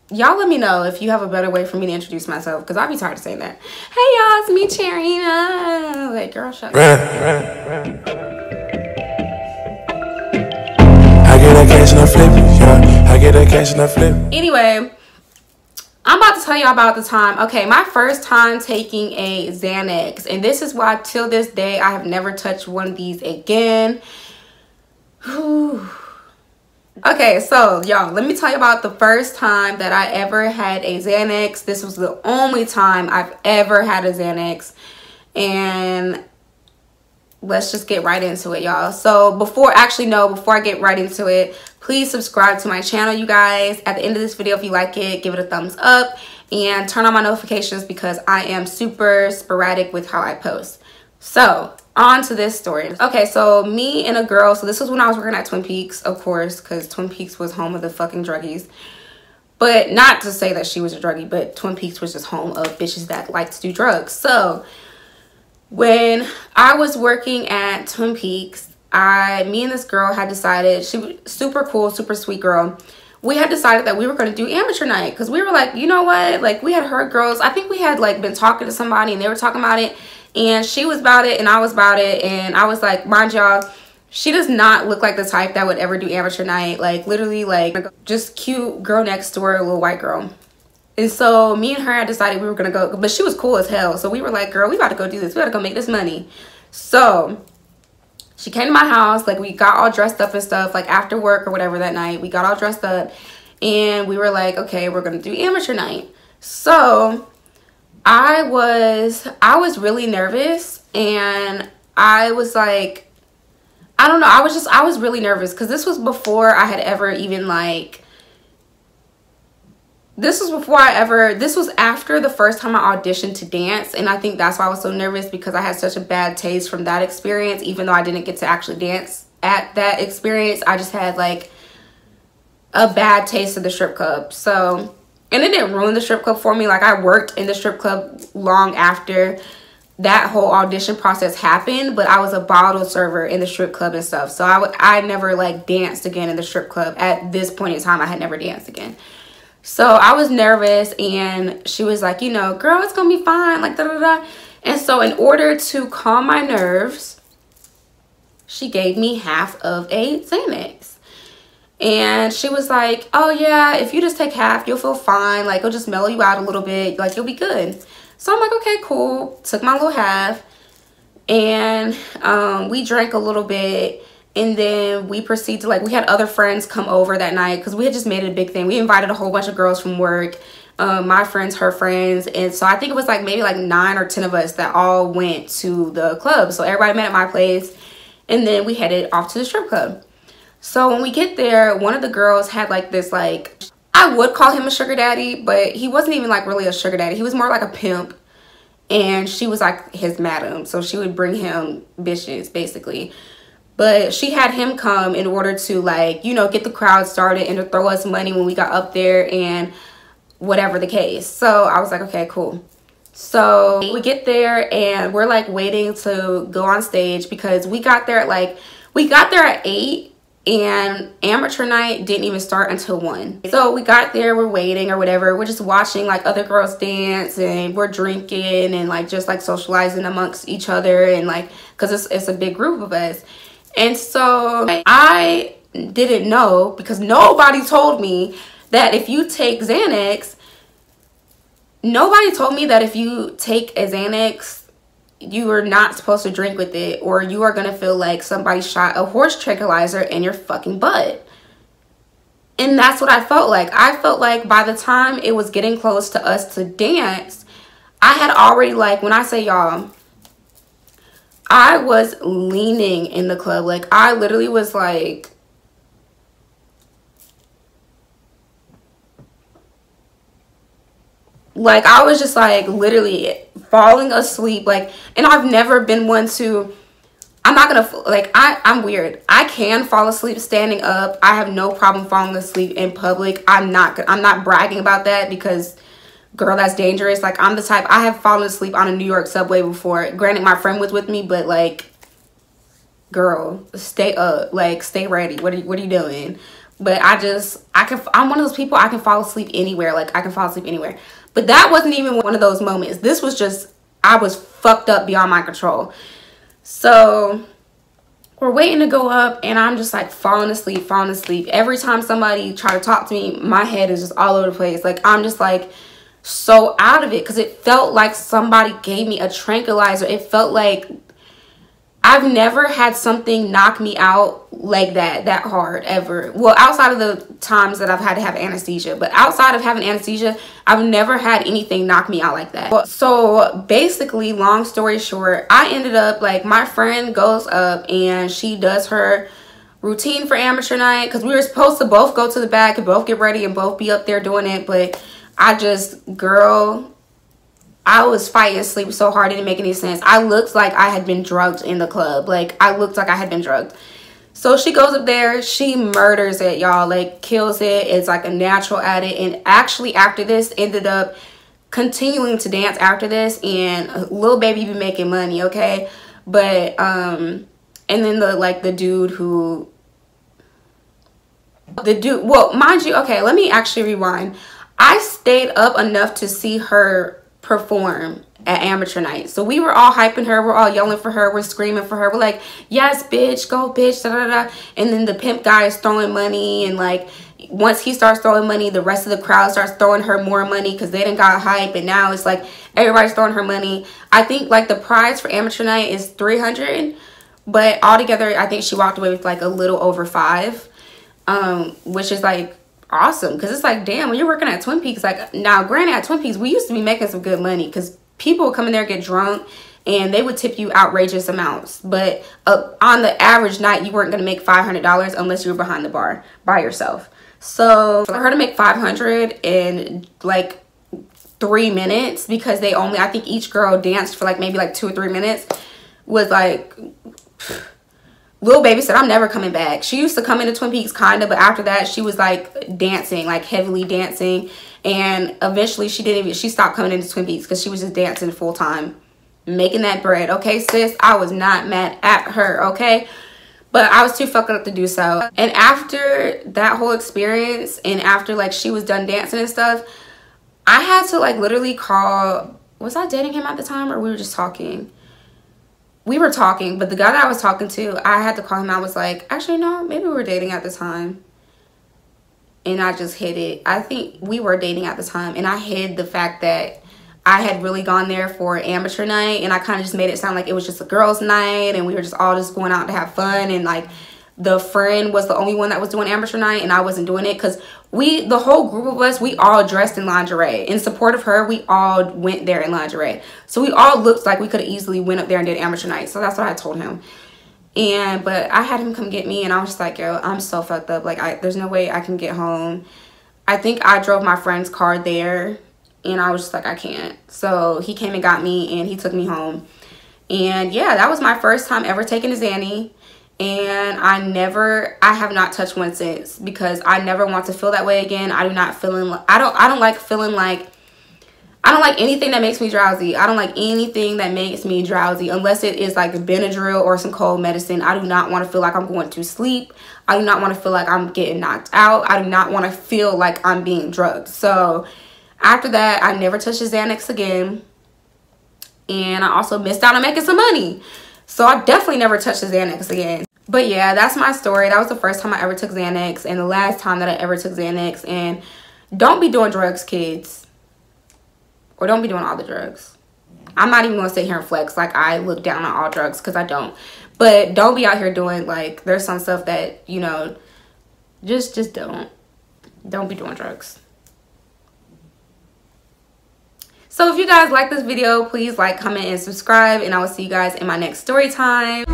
y'all let me know if you have a better way for me to introduce myself, because I'll be tired of saying that. Hey y'all, it's me, Charina. Like, girl, shut up. I get that cash and I flip it, yeah. I get that cash and I flip it. Anyway, I'm about to tell y'all about the time. Okay, my first time taking a Xanax, and this is why till this day I have never touched one of these again. Whew. Okay, so y'all, let me tell you about the first time that I ever had a Xanax. This was the only time I've ever had a Xanax, and let's just get right into it, y'all. So before I get right into it, please subscribe to my channel, you guys. At the end of this video, if you like it, give it a thumbs up and turn on my notifications, because I am super sporadic with how I post. So on to this story. Okay, so me and a girl, so this was when I was working at Twin Peaks, of course, because Twin Peaks was home of the fucking druggies. But not to say that she was a druggie, but Twin Peaks was just home of bitches that like to do drugs. So when I was working at Twin Peaks, me and this girl had decided, she was super cool, super sweet girl. We had decided that we were going to do amateur night, because we were like, you know what, like, we had heard girls, I think we had like been talking to somebody and they were talking about it, and she was about it and I was about it, and I was like, mind y'all, she does not look like the type that would ever do amateur night. Like, literally, like, just cute girl next door, a little white girl. And so me and her had decided we were gonna go, but she was cool as hell, so we were like, girl, we about to go do this, we gotta go make this money. So she came to my house, like, we got all dressed up and stuff, like after work or whatever that night, we got all dressed up and we were like, okay, we're gonna do amateur night. So I was really nervous, and I was like, I don't know, I was really nervous, because this was before I had ever even like, this was after the first time I auditioned to dance, and I think that's why I was so nervous, because I had such a bad taste from that experience. Even though I didn't get to actually dance at that experience, I just had like a bad taste of the strip club. So, and it didn't ruin the strip club for me. Like, I worked in the strip club long after that whole audition process happened, but I was a bottle server in the strip club and stuff. So I never like danced again in the strip club. At this point in time, I had never danced again. So I was nervous, and she was like, you know, girl, it's gonna be fine, like, da da da. And so in order to calm my nerves, she gave me half of a Xanax. And she was like, oh yeah, if you just take half, you'll feel fine. Like, it'll just mellow you out a little bit. Like, you'll be good. So I'm like, okay, cool. Took my little half, and we drank a little bit. And then we proceeded to, like, we had other friends come over that night, because we had just made it a big thing. We invited a whole bunch of girls from work, my friends, her friends. And so I think it was like maybe like 9 or 10 of us that all went to the club. So everybody met at my place, and then we headed off to the strip club. So when we get there, one of the girls had like this, like, I would call him a sugar daddy, but he wasn't even like really a sugar daddy. He was more like a pimp, and she was like his madam. So she would bring him bitches basically. But she had him come in order to, like, you know, get the crowd started and to throw us money when we got up there and whatever the case. So I was like, okay, cool. So we get there and we're like waiting to go on stage, because we got there at 8, and amateur night didn't even start until 1. So we got there, we're waiting or whatever. We're just watching like other girls dance, and we're drinking and like just like socializing amongst each other, and like, because it's a big group of us. And so I didn't know, because nobody told me that if you take Xanax, nobody told me that if you take a Xanax, you are not supposed to drink with it, or you are going to feel like somebody shot a horse tranquilizer in your fucking butt. And that's what I felt like. I felt like by the time it was getting close to us to dance, I had already, like, when I say y'all, I was leaning in the club. Like, I literally was like, I was just like literally falling asleep. Like, and I've never been one to, I'm not gonna, like, I'm weird. I can fall asleep standing up. I have no problem falling asleep in public. I'm not bragging about that, because girl, that's dangerous. Like, I'm the type, I have fallen asleep on a New York subway before. Granted, my friend was with me, but like, girl, stay up, like, stay ready. What are you doing? But I'm one of those people, I can fall asleep anywhere. Like, I can fall asleep anywhere. But that wasn't even one of those moments. This was just, I was fucked up beyond my control. So we're waiting to go up, and I'm just like falling asleep. Every time somebody try to talk to me, my head is just all over the place. Like, I'm just like so out of it, because it felt like somebody gave me a tranquilizer. It felt like I've never had something knock me out like that hard ever. Well, outside of the times that I've had to have anesthesia, but outside of having anesthesia, I've never had anything knock me out like that. So basically, long story short, I ended up, like, my friend goes up and she does her routine for amateur night, because we were supposed to both go to the back and both get ready and both be up there doing it. But I was fighting sleep so hard, it didn't make any sense. I looked like I had been drugged in the club. Like, I looked like I had been drugged. So she goes up there, she murders it, y'all. Like, kills it. It's like a natural at it. And actually, after this, ended up continuing to dance after this. And Lil Baby be making money, okay? But, and then the dude, well, mind you, okay, let me actually rewind. I stayed up enough to see her perform at amateur night. So we were all hyping her, we're all yelling for her, we're screaming for her, we're like, yes bitch, go bitch, da da da. And then the pimp guy is throwing money, and like once he starts throwing money, the rest of the crowd starts throwing her more money because they done got hype, and now it's like everybody's throwing her money. I think like the prize for amateur night is $300, but altogether I think she walked away with like a little over $5, which is like awesome, because it's like, damn, when you're working at Twin Peaks, like, now granted at Twin Peaks we used to be making some good money because people would come in there, get drunk, and they would tip you outrageous amounts. But on the average night, you weren't going to make $500 unless you were behind the bar by yourself. So for her to make $500 in like 3 minutes, because they only, I think each girl danced for like maybe like 2 or 3 minutes, was like, Lil Baby said, I'm never coming back. She used to come into Twin Peaks kind of, but after that she was like dancing, like heavily dancing, and eventually she stopped coming into Twin Peaks because she was just dancing full time, making that bread. Okay, sis, I was not mad at her, okay? But I was too fucked up to do so. And after that whole experience, and after like she was done dancing and stuff, I had to like literally call, was I dating him at the time, or we were just talking? We were talking, but the guy that I was talking to, I had to call him. I was like, actually, no, maybe we were dating at the time. And I just hid it. I think we were dating at the time. And I hid the fact that I had really gone there for amateur night. And I kind of just made it sound like it was just a girls' night. And we were just all just going out to have fun. And like the friend was the only one that was doing amateur night. And I wasn't doing it because the whole group of us, we all dressed in lingerie. In support of her, we all went there in lingerie. So we all looked like we could have easily went up there and did amateur night. So that's what I told him. But I had him come get me, and I was just like, yo, I'm so fucked up. Like, there's no way I can get home. I think I drove my friend's car there, and I was just like, I can't. So he came and got me, and he took me home. And yeah, that was my first time ever taking a Xanny. And I have not touched one since, because I never want to feel that way again. I don't like anything that makes me drowsy. I don't like anything that makes me drowsy unless it is like Benadryl or some cold medicine. I do not want to feel like I'm going to sleep. I do not want to feel like I'm getting knocked out. I do not want to feel like I'm being drugged. So after that, I never touched a Xanax again. And I also missed out on making some money. So I definitely never touched a Xanax again. But yeah, that's my story. That was the first time I ever took Xanax, and the last time that I ever took Xanax. And don't be doing drugs, kids. Or don't be doing all the drugs. I'm not even going to sit here and flex like I look down on all drugs, because I don't. But don't be out here doing, like, there's some stuff that, you know, just don't. Don't be doing drugs. So if you guys like this video, please like, comment, and subscribe. And I will see you guys in my next story time.